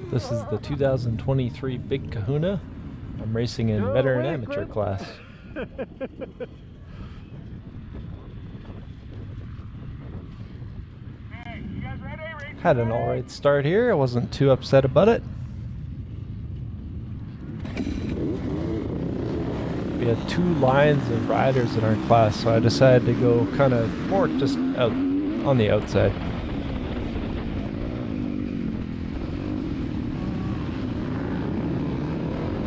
This is the 2023 Big Kahuna. I'm racing in veteran amateur class. Had an alright start here. I wasn't too upset about it. We had two lines of riders in our class, so I decided to go kind of more just out on the outside.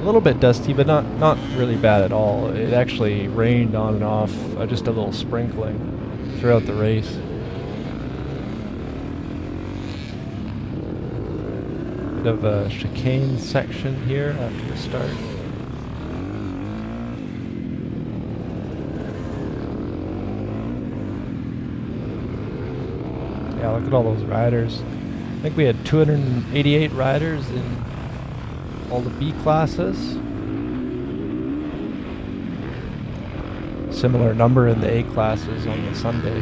A little bit dusty, but not really bad at all. It actually rained on and off, just a little sprinkling throughout the race. Bit of a chicane section here after the start. Yeah, look at all those riders. I think we had 288 riders in all the B classes. Similar number in the A classes on the Sunday.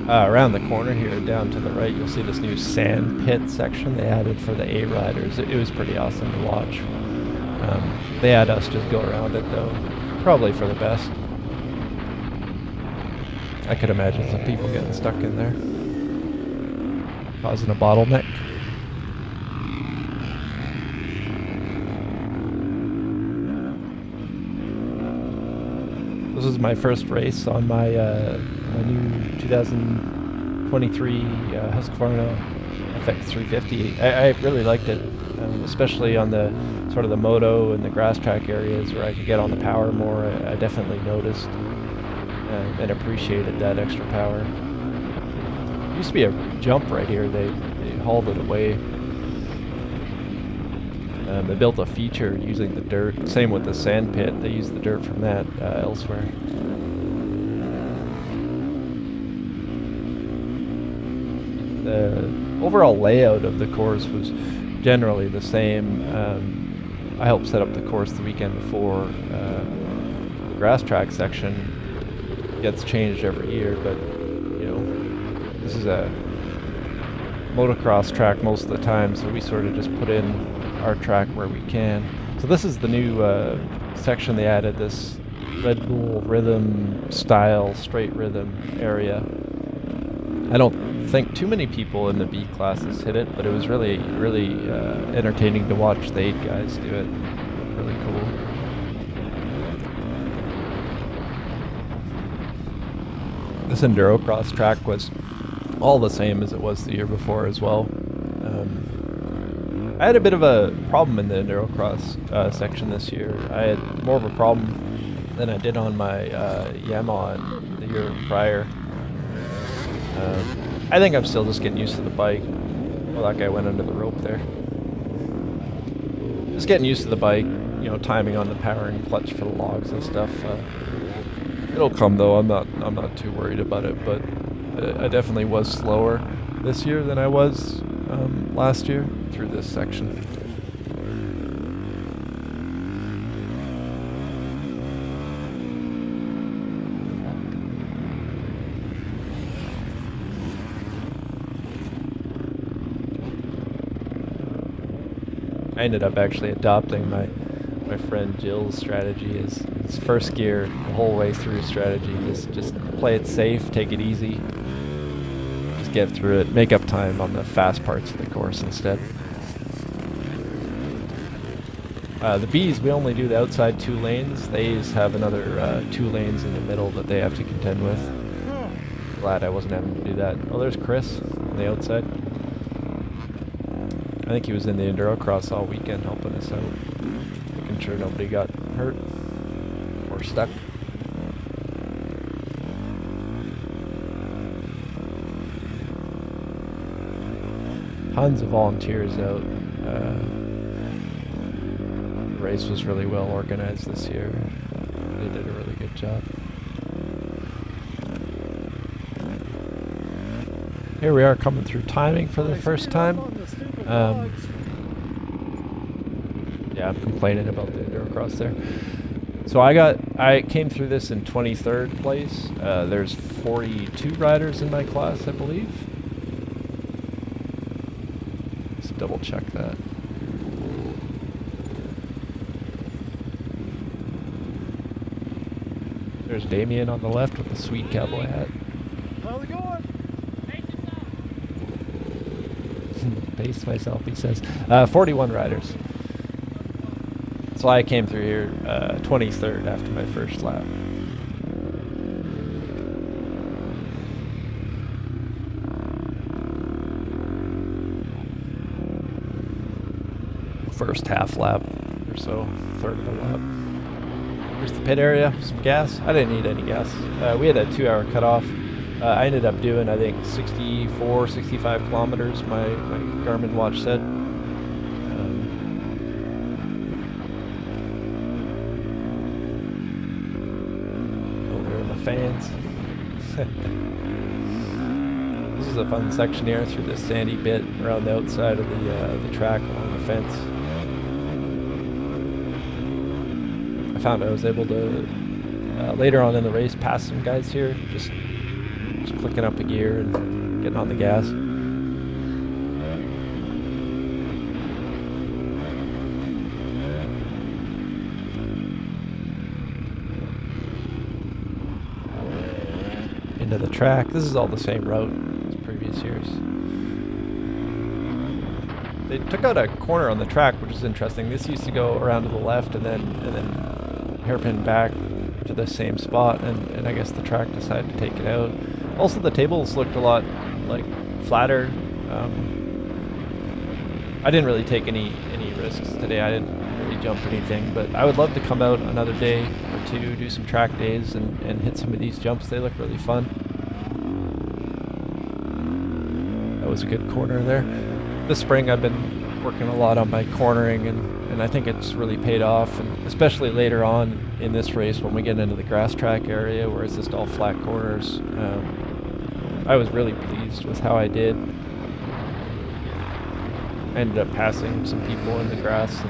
Around the corner here, down to the right, you'll see this new sand pit section they added for the A riders. It was pretty awesome to watch. They had us just go around it though, probably for the best. I could imagine some people getting stuck in there, causing a bottleneck. This is my first race on my new 2023 Husqvarna FX350. I really liked it, especially on the sort of the moto and the grass track areas where I could get on the power more. I definitely noticed and appreciated that extra power. There used to be a jump right here. They hauled it away. They built a feature using the dirt. Same with the sand pit. They used the dirt from that elsewhere. The overall layout of the course was generally the same. I helped set up the course the weekend before. The grass track section gets changed every year, but you know, this is a motocross track most of the time, so we sort of just put in our track where we can. So this is the new section they added, this Red Bull Rhythm style straight rhythm area. I don't think too many people in the B classes hit it, but it was really entertaining to watch the 8 guys do it. Really cool. This endurocross track was all the same as it was the year before as well. I had a bit of a problem in the endurocross section this year. I had more of a problem than I did on my Yamaha the year prior. I think I'm still just getting used to the bike. Well, that guy went under the rope there. Just getting used to the bike, you know, timing on the power and clutch for the logs and stuff. It'll come though. I'm not too worried about it, but I definitely was slower this year than I was last year through this section. I ended up actually adopting my friend Jill's strategy, his first gear the whole way through strategy. Just play it safe, take it easy, just get through it, make up time on the fast parts of the course instead. The Bs, we only do the outside 2 lanes. The As have another 2 lanes in the middle that they have to contend with. Glad I wasn't having to do that. Oh, there's Chris on the outside. I think he was in the endurocross all weekend helping us out, making sure nobody got hurt or stuck. Tons of volunteers out. The race was really well organized this year. They did a really good job. Here we are coming through timing for the first time. Yeah, I'm complaining about the endurocross there. So I came through this in 23rd place. There's 42 riders in my class, I believe. Let's double check that. There's Damien on the left with the sweet cowboy hat. How's it going? Paced myself, he says. 41 riders. So I came through here 23rd after my first lap. First half lap or so, third of a lap. Here's the pit area, some gas. I didn't need any gas. We had a 2-hour cutoff. I ended up doing, I think, 64, 65 kilometers, my Garmin watch said. Over in the fans. This is a fun section here through this sandy bit around the outside of the track along the fence. I found I was able to, later on in the race, pass some guys here, just clicking up a gear and getting on the gas. Into the track. This is all the same route as previous years. They took out a corner on the track, which is interesting. This used to go around to the left and then hairpin back to the same spot, and I guess the track decided to take it out. Also, the tables looked a lot like flatter. I didn't really take any risks today. I didn't really jump anything, but I would love to come out another day or two, do some track days, and hit some of these jumps. They look really fun. That was a good corner there. This spring I've been working a lot on my cornering, and I think it's really paid off, and especially later on in this race when we get into the grass track area where it's just all flat corners. I was really pleased with how I did. I ended up passing some people in the grass,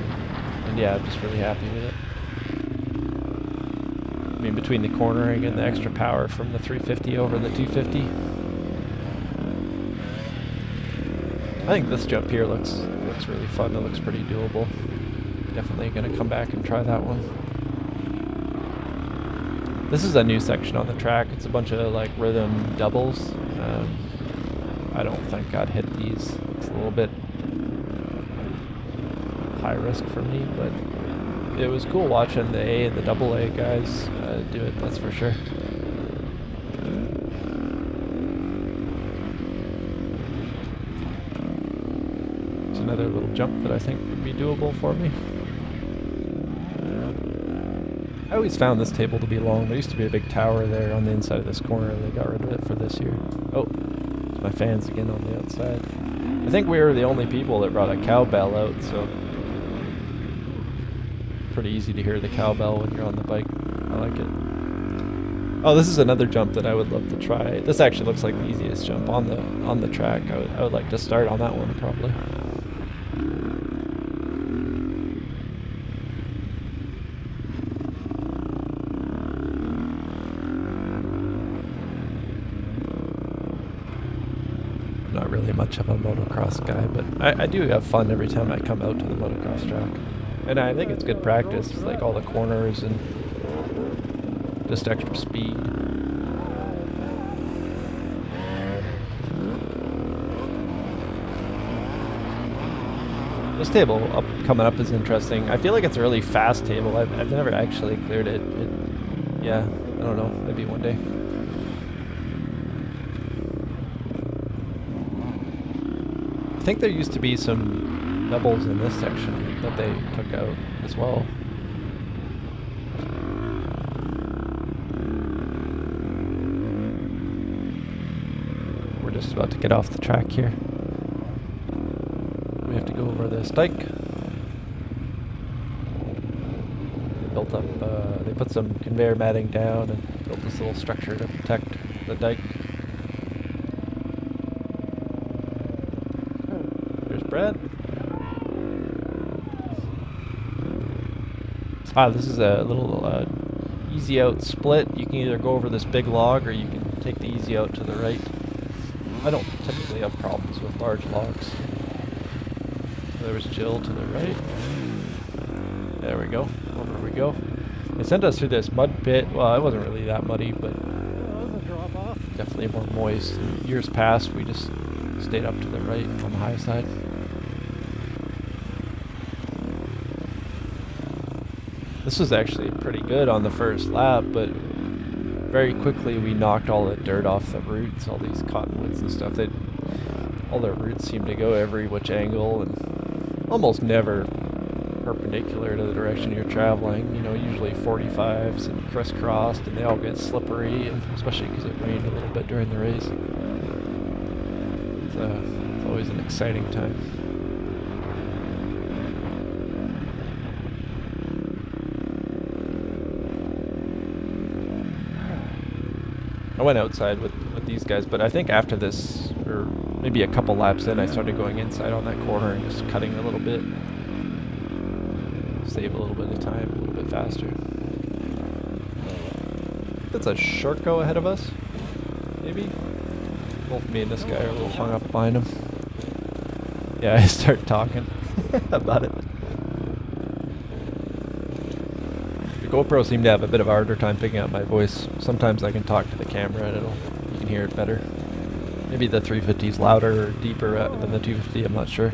and yeah, I'm just really happy with it. I mean, between the cornering and the extra power from the 350 over the 250. I think this jump here looks really fun. It looks pretty doable. Definitely going to come back and try that one. This is a new section on the track. It's a bunch of like rhythm doubles. I don't think I'd hit these. It's a little bit high risk for me, but it was cool watching the A and the double A guys do it, that's for sure. It's another little jump that I think would be doable for me. I always found this table to be long. There used to be a big tower there on the inside of this corner. They got rid of it for this year. Oh, it's my fans again on the outside. I think we were the only people that brought a cowbell out, so pretty easy to hear the cowbell when you're on the bike. I like it. Oh, this is another jump that I would love to try. This actually looks like the easiest jump on the track. I would like to start on that one probably. Not really much of a motocross guy, but I do have fun every time I come out to the motocross track. And I think it's good practice, like all the corners and just extra speed. This table coming up is interesting. I feel like it's a really fast table. I've never actually cleared it. Yeah, I don't know, maybe one day. I think there used to be some doubles in this section that they took out as well. We're just about to get off the track here. We have to go over this dike. They built up, they put some conveyor matting down and built this little structure to protect the dike. Brad. This is a little easy out split. You can either go over this big log or you can take the easy out to the right. I don't typically have problems with large logs. There was Jill to the right. There we go. Over we go. They sent us through this mud pit. Well, it wasn't really that muddy, but definitely more moist. In years past, we just stayed up to the right on the high side. This was actually pretty good on the first lap, but very quickly we knocked all the dirt off the roots, all these cottonwoods and stuff. All their roots seem to go every which angle and almost never perpendicular to the direction you're traveling. You know, usually 45s and crisscrossed, and they all get slippery, and especially because it rained a little bit during the race. It's always an exciting time. I went outside with these guys, but I think after this, or maybe a couple laps in, I started going inside on that corner and just cutting a little bit. Save a little bit of time, a little bit faster. That's a short go ahead of us, maybe? Both me and this guy are a little hung up behind him. Yeah, I start talking about it. The GoPro seemed to have a bit of a harder time picking up my voice. Sometimes I can talk to the camera and you can hear it better. Maybe the 350 is louder or deeper than the 250, I'm not sure.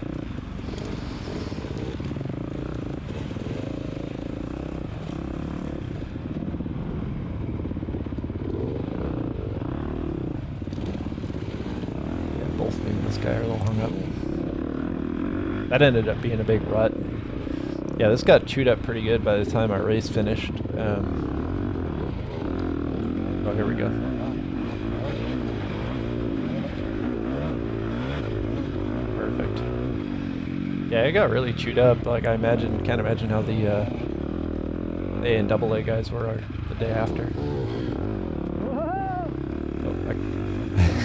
Guy are a little hung up. That ended up being a big rut. Yeah, this got chewed up pretty good by the time our race finished. Oh, here we go. Perfect. Yeah, it got really chewed up. Like can't imagine how the A and AA guys were the day after. Oh,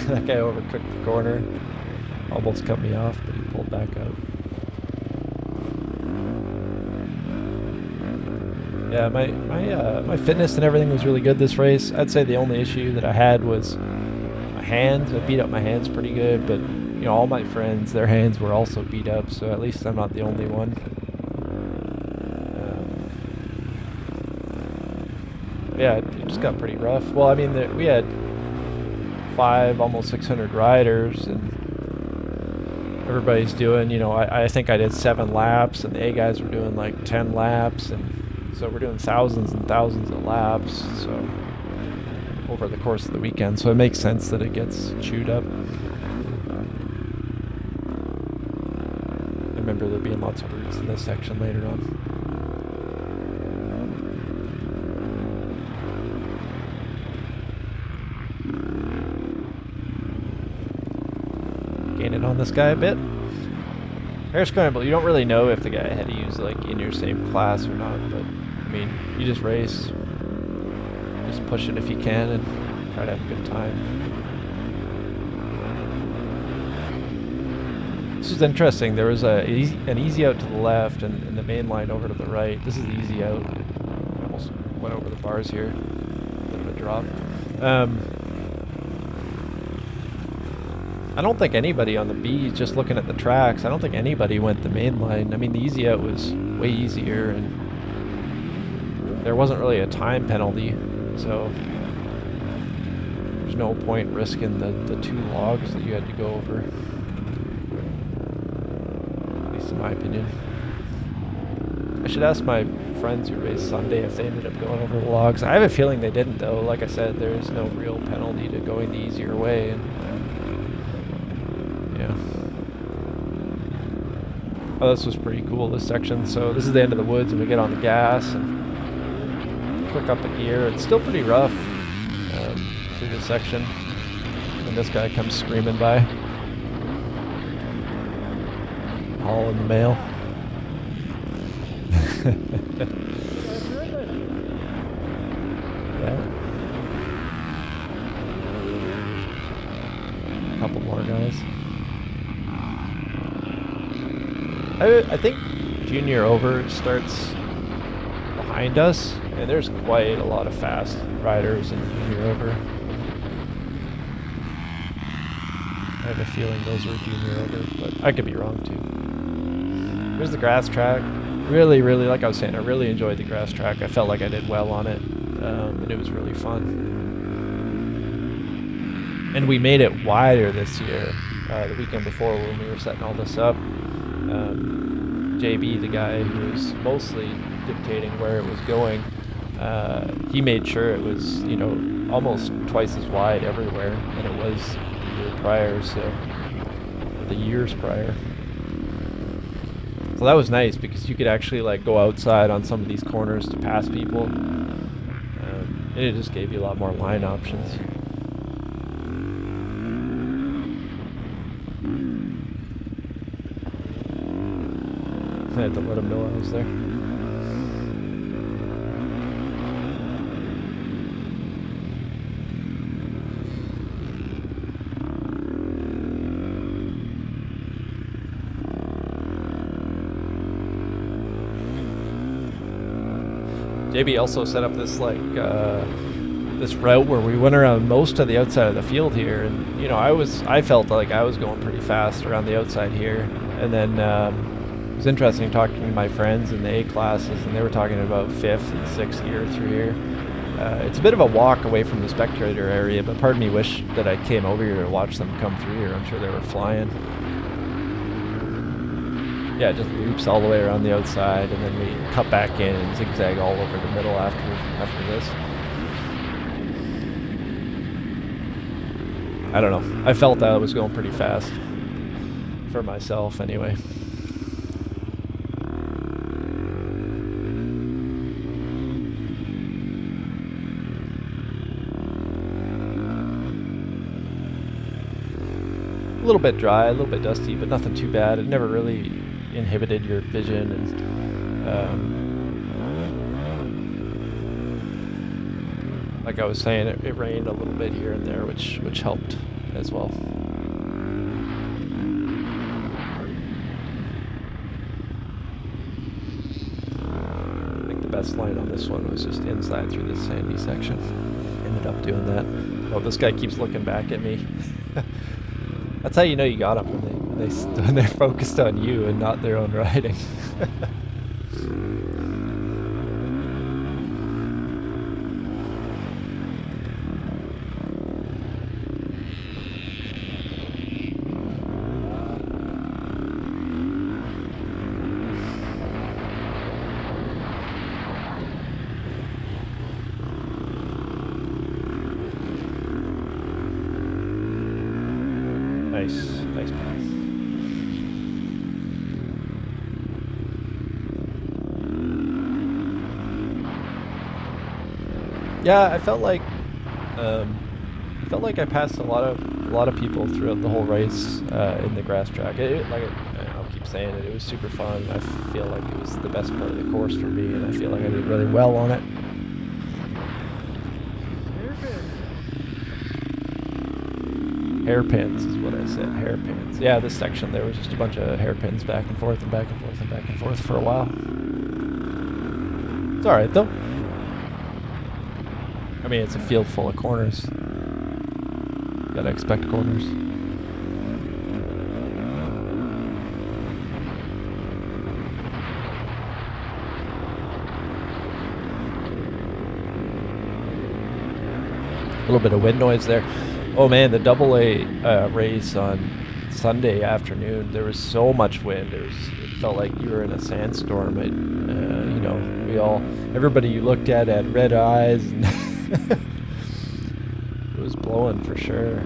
that guy overcooked the corner. Almost cut me off, but he pulled back out. Yeah, my fitness and everything was really good this race. I'd say the only issue that I had was my hands. I beat up my hands pretty good, but you know, all my friends, their hands were also beat up, so at least I'm not the only one. Yeah, it just got pretty rough. Well, I mean, we had 5, almost 600 riders, and everybody's doing, you know, I think I did 7 laps, and the A guys were doing like 10 laps, and so we're doing thousands and thousands of laps, so over the course of the weekend, so it makes sense that it gets chewed up. I remember there being lots of roots in this section later on. Gaining on this guy a bit. Air scramble, you don't really know if the guy ahead of you is like in your same class or not, but I mean, you just race. Just push it if you can and try to have a good time. This is interesting. There was an easy out to the left and the main line over to the right. This is the easy out. I almost went over the bars here. Bit of a drop. I don't think anybody on the B, just looking at the tracks, I don't think anybody went the main line. I mean, the easy out was way easier, and there wasn't really a time penalty, so there's no point risking the 2 logs that you had to go over. At least in my opinion. I should ask my friends who raced Sunday if they ended up going over the logs. I have a feeling they didn't, though. Like I said, there is no real penalty to going the easier way, and yeah. Oh, this was pretty cool, this section. So this is the end of the woods, and we get on the gas and click up the gear. It's still pretty rough through this section. And this guy comes screaming by. Hauling the mail. Yeah. A couple more guys. I think junior over starts behind us, and there's quite a lot of fast riders in Junior Over. I have a feeling those were Junior Over, but I could be wrong too. Here's the grass track. Really, like I was saying, I really enjoyed the grass track. I felt like I did well on it, and it was really fun. And we made it wider this year. The weekend before, when we were setting all this up, JB, the guy who was mostly dictating where it was going, he made sure it was, you know, almost twice as wide everywhere than it was the year prior, so the years prior. So that was nice because you could actually like go outside on some of these corners to pass people, and it just gave you a lot more line options. I had to let him know I was there. JB also set up this like this route where we went around most of the outside of the field here, and you know I felt like I was going pretty fast around the outside here, and then it was interesting talking to my friends in the A classes, and they were talking about 5th and 6th gear through here. It's a bit of a walk away from the spectator area, but part of me wished that I came over here to watch them come through here. I'm sure they were flying. Yeah, it just loops all the way around the outside, and then we cut back in and zigzag all over the middle after this. I don't know. I felt that I was going pretty fast for myself anyway. A little bit dry, a little bit dusty, but nothing too bad. It never really inhibited your vision, and like I was saying, it rained a little bit here and there, which helped as well. I think the best line on this one was just inside through this sandy section. Ended up doing that. Oh, this guy keeps looking back at me. That's how you know you got them, when they're focused on you and not their own riding. Nice pass. Yeah, I felt like I passed a lot of people throughout the whole race in the grass track. I'll keep saying it. It was super fun. I feel like it was the best part of the course for me, and I feel like I did really well on it. Hairpins is what I said. Hairpins. Yeah, this section there was just a bunch of hairpins back and forth and back and forth and back and forth for a while. It's all right though. I mean, it's a field full of corners. Gotta expect corners. A little bit of wind noise there. Oh man, the AA race on Sunday afternoon, there was so much wind. It felt like you were in a sandstorm. Everybody you looked at had red eyes, and it was blowing for sure.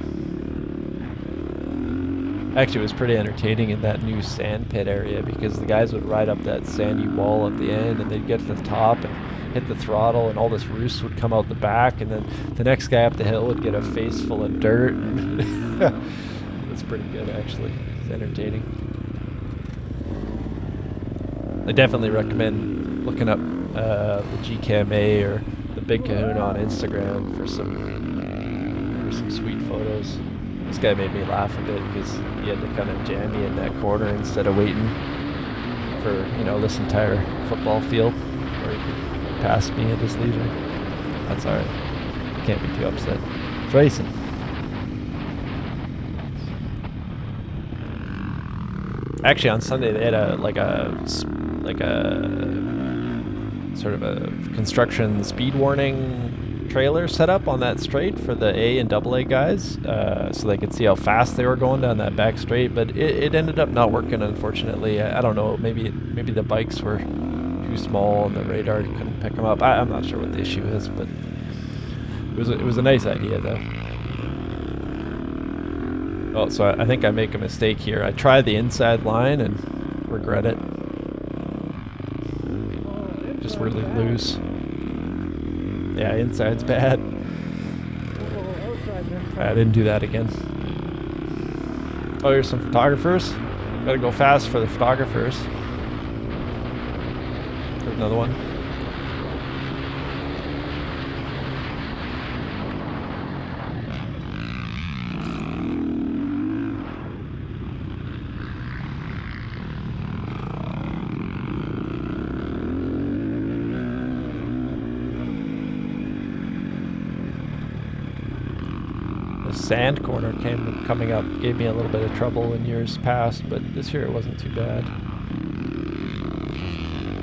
Actually, it was pretty entertaining in that new sand pit area because the guys would ride up that sandy wall at the end, and they'd get to the top and hit the throttle, and all this roost would come out the back, and then the next guy up the hill would get a face full of dirt. It was pretty good, actually. It's entertaining. I definitely recommend looking up the GCAM-A or the Big Kahuna on Instagram for some sweet photos. This guy made me laugh a bit because he had to kind of jam me in that corner instead of waiting for this entire football field where he could past me at his leisure. That's alright. Can't be too upset. It's racing. Actually, on Sunday they had a sort of a construction speed warning trailer set up on that straight for the A and AA guys, so they could see how fast they were going down that back straight. But it ended up not working, unfortunately. I don't know. Maybe the bikes were too small and the radar couldn't pick them up. I'm not sure what the issue is, but it was a nice idea though. Oh, so I think I make a mistake here. I tried the inside line and regret it. Just really loose. Yeah, inside's bad. I didn't do that again. Oh, here's some photographers. Gotta go fast for the photographers. There's another one. Sand corner coming up gave me a little bit of trouble in years past, but this year it wasn't too bad.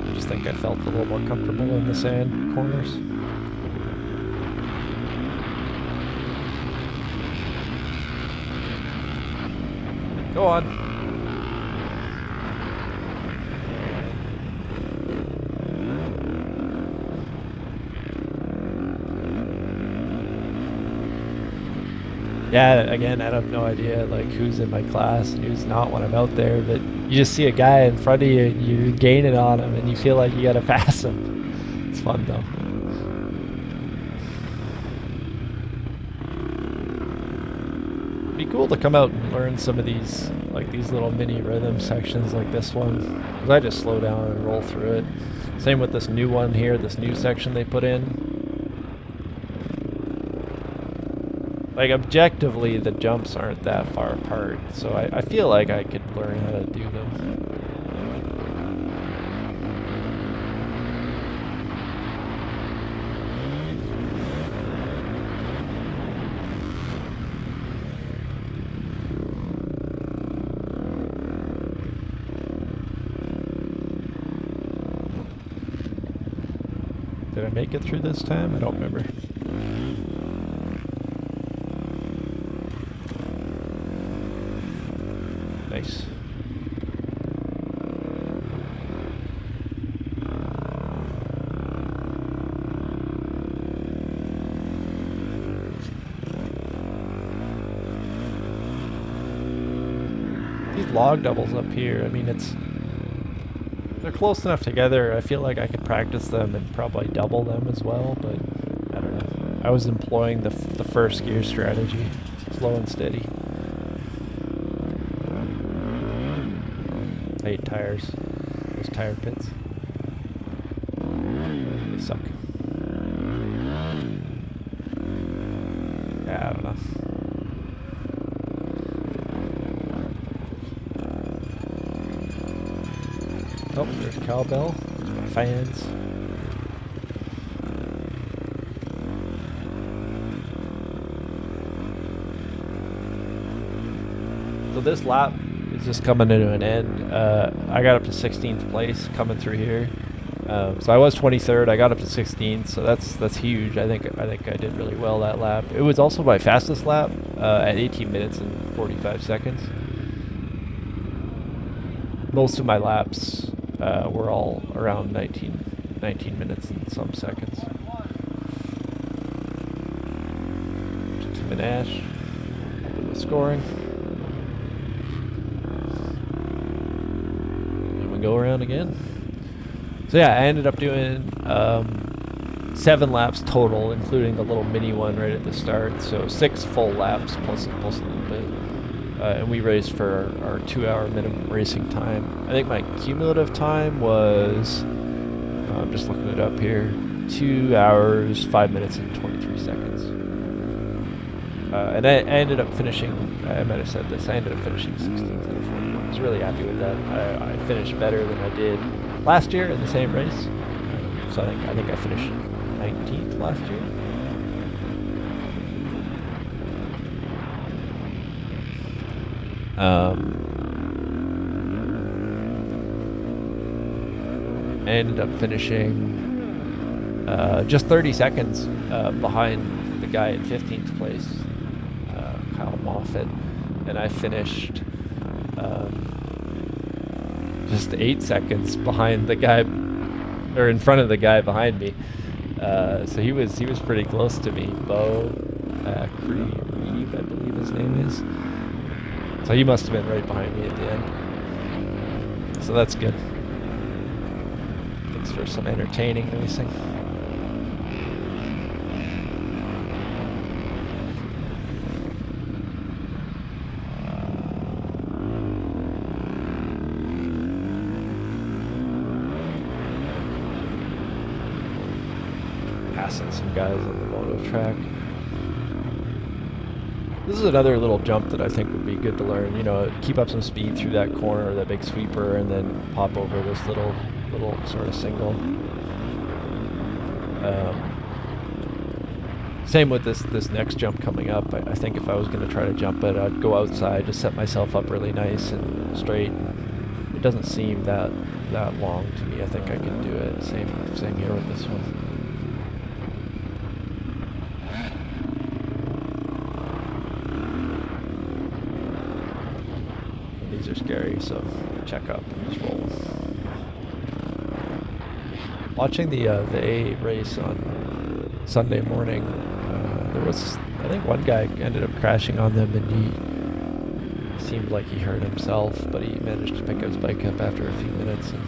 I just think I felt a little more comfortable in the sand corners. Go on. Yeah, again, I have no idea like who's in my class and who's not when I'm out there, but you just see a guy in front of you and you gain it on him and you feel like you gotta pass him. It's fun though. It'd be cool to come out and learn some of these, like these little mini rhythm sections like this one, because I just slow down and roll through it. Same with this new one here, this new section they put in. Like, objectively, the jumps aren't that far apart, so I feel like I could learn how to do them. Did I make it through this time? I don't remember. Nice. These log doubles up here, I mean, they're close enough together. I feel like I could practice them and probably double them as well, but I don't know. I was employing the first gear strategy, slow and steady. I hate tires. Those tire pits. They suck. Yeah, I don't know. Oh, there's a cowbell. There's my fans. So this lap is just coming to an end. I got up to 16th place coming through here. So I was 23rd. I got up to 16th. So that's huge. I think I did really well that lap. It was also my fastest lap at 18 minutes and 45 seconds. Most of my laps were all around 19 minutes and some seconds. Tim and Ash with scoring. Go around again. So yeah, I ended up doing 7 laps total, including the little mini one right at the start. So 6 full laps plus a little bit. And we raced for our 2-hour minimum racing time. I think my cumulative time was, I'm just looking it up here, 2 hours, 5 minutes, and 23 seconds. And I ended up finishing, I might have said this, I ended up finishing 16th out of 41. I was really happy with that. I finished better than I did last year in the same race. So I think I finished 19th last year. I ended up finishing just 30 seconds behind the guy in 15th place, Kyle Moffitt, and I finished just 8 seconds behind the guy, or in front of the guy behind me. So he was pretty close to me. Bo Reeve, I believe his name is. So he must have been right behind me at the end. So that's good. Thanks for some entertaining racing. Passing some guys on the moto track. This is another little jump that I think would be good to learn. You know, keep up some speed through that corner, that big sweeper, and then pop over this little sort of single. Same with this next jump coming up. I think if I was going to try to jump it, I'd go outside, just set myself up really nice and straight. It doesn't seem that long to me. I think I can do it. Same here with this one. These are scary, so check up and just roll. Watching the A race on Sunday morning, there was, I think one guy ended up crashing on them, and he seemed like he hurt himself, but he managed to pick his bike up after a few minutes and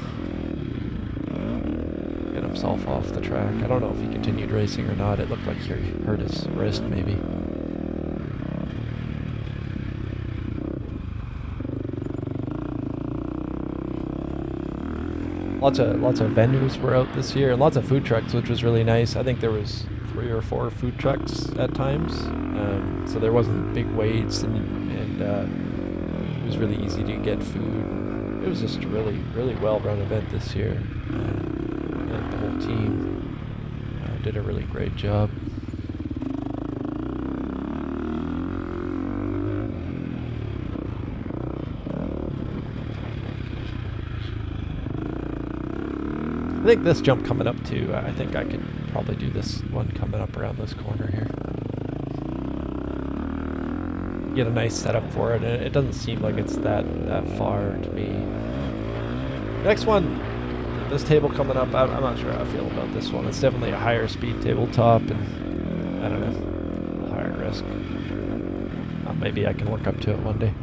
get himself off the track. I don't know if he continued racing or not. It looked like he hurt his wrist, maybe. Lots of vendors were out this year, and lots of food trucks, which was really nice. I think there was 3 or 4 food trucks at times, so there wasn't big waits, and it was really easy to get food. It was just a really well-run event this year. I think the whole team did a really great job. I think this jump coming up too, I think I could probably do this one coming up around this corner here. Get a nice setup for it, and it doesn't seem like it's that far to me. Next one, this table coming up, I'm not sure how I feel about this one. It's definitely a higher speed tabletop, and I don't know, a little higher risk. Maybe I can work up to it one day.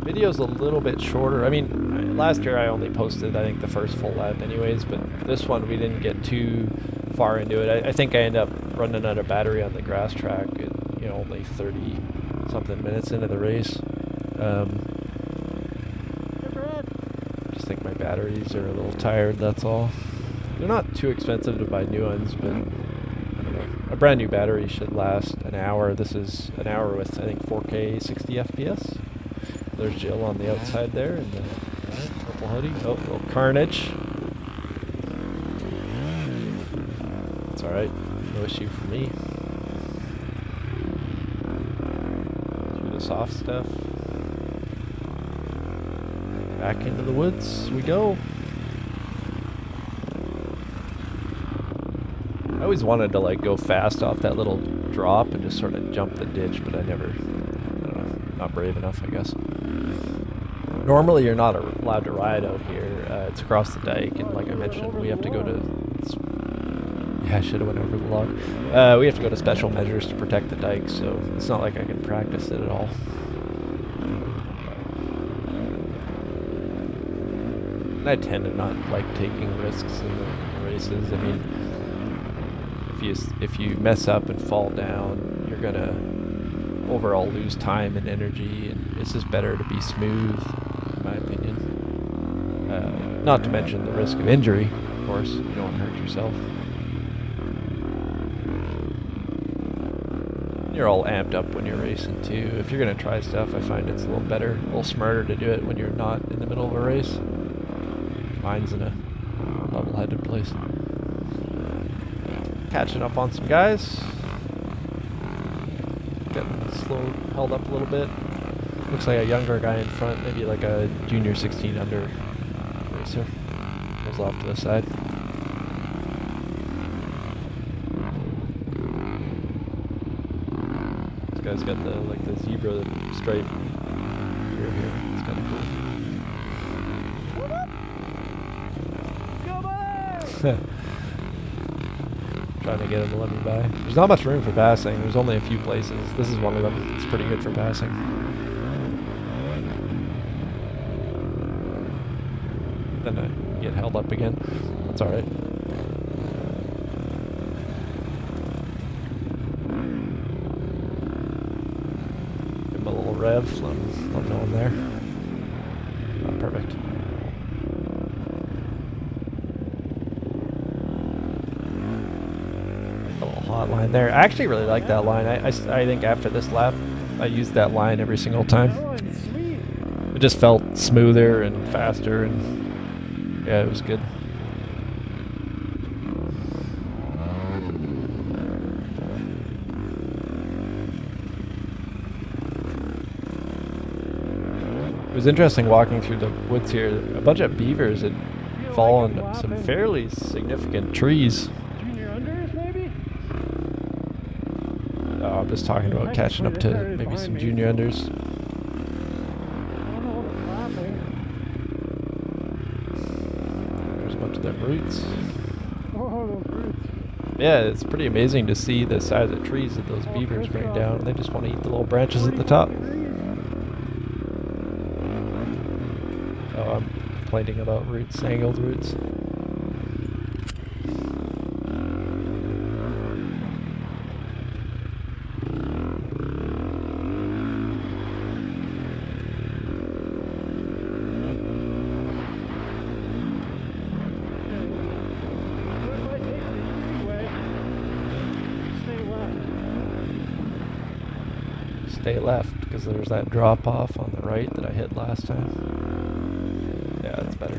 Video's a little bit shorter. I mean, last year I only posted, I think, the first full lap anyways, but this one we didn't get too far into it. I think I ended up running out of battery on the grass track at, you know, only 30-something minutes into the race. Just think my batteries are a little tired, that's all. They're not too expensive to buy new ones, but I don't know. A brand new battery should last an hour. This is an hour with, I think, 4K 60 FPS. There's Jill on the outside there, and the purple hoodie. Oh, little carnage. It's alright. No issue for me. Through the soft stuff. Back into the woods we go. I always wanted to like go fast off that little drop and just sort of jump the ditch, but I don't know, not brave enough, I guess. Normally you're not allowed to ride out here. It's across the dike, and like I mentioned, we have to go to... Yeah, I should have went over the log. We have to go to special measures to protect the dike, so it's not like I can practice it at all. And I tend to not like taking risks in the races. I mean, if you mess up and fall down, you're gonna overall lose time and energy, and it's just better to be smooth, in my opinion. Not to mention the risk of injury, of course. You don't want to hurt yourself. You're all amped up when you're racing too. If you're gonna try stuff, I find it's a little better, a little smarter to do it when you're not in the middle of a race. Mine's in a level-headed place. Catching up on some guys. Getting held up a little bit. Looks like a younger guy in front, maybe like a junior 16 under racer. Goes off to the side. This guy's got the zebra stripe here. It's kind of cool. Trying to get him to let me by. There's not much room for passing. There's only a few places. This is one of them. It's pretty good for passing. Then I get held up again. That's alright. Give him a little rev. Let him know I'm there. Oh, perfect. Hot line there. I actually really like that line. I think after this lap, I used that line every single time. It just felt smoother and faster, and yeah, it was good. It was interesting walking through the woods here. A bunch of beavers had fallen some fairly significant trees. I'm just talking about catching up to maybe some junior unders. There's a bunch of them roots. Yeah, it's pretty amazing to see the size of trees that those beavers bring down. They just want to eat the little branches at the top. Oh, I'm complaining about roots, angled roots. Stay left, because there's that drop off on the right that I hit last time. Yeah, that's better.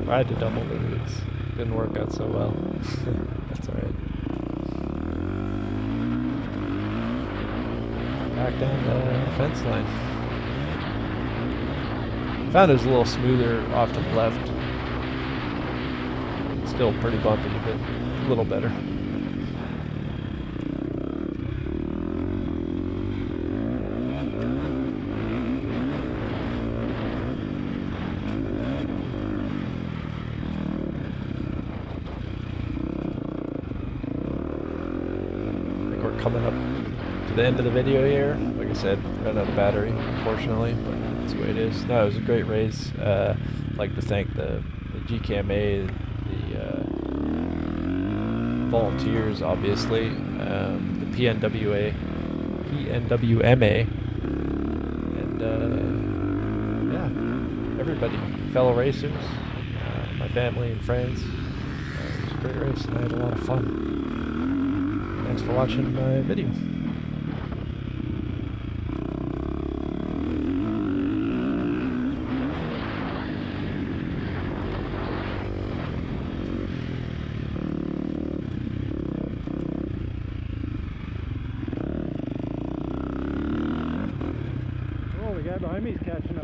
Tried to double the roots. Didn't work out so well. That's alright. Back down the fence line. Found it was a little smoother off to the left. Still pretty bumpy, but a little better. Coming up to the end of the video here. Like I said, ran out of battery, unfortunately, but that's the way it is. No, it was a great race. I'd like to thank the GKMA, the volunteers, obviously, the PNWMA, and yeah, everybody, fellow racers, my family and friends. It was a great race, and I had a lot of fun. Thanks for watching my video. Oh, the guy behind me is catching up.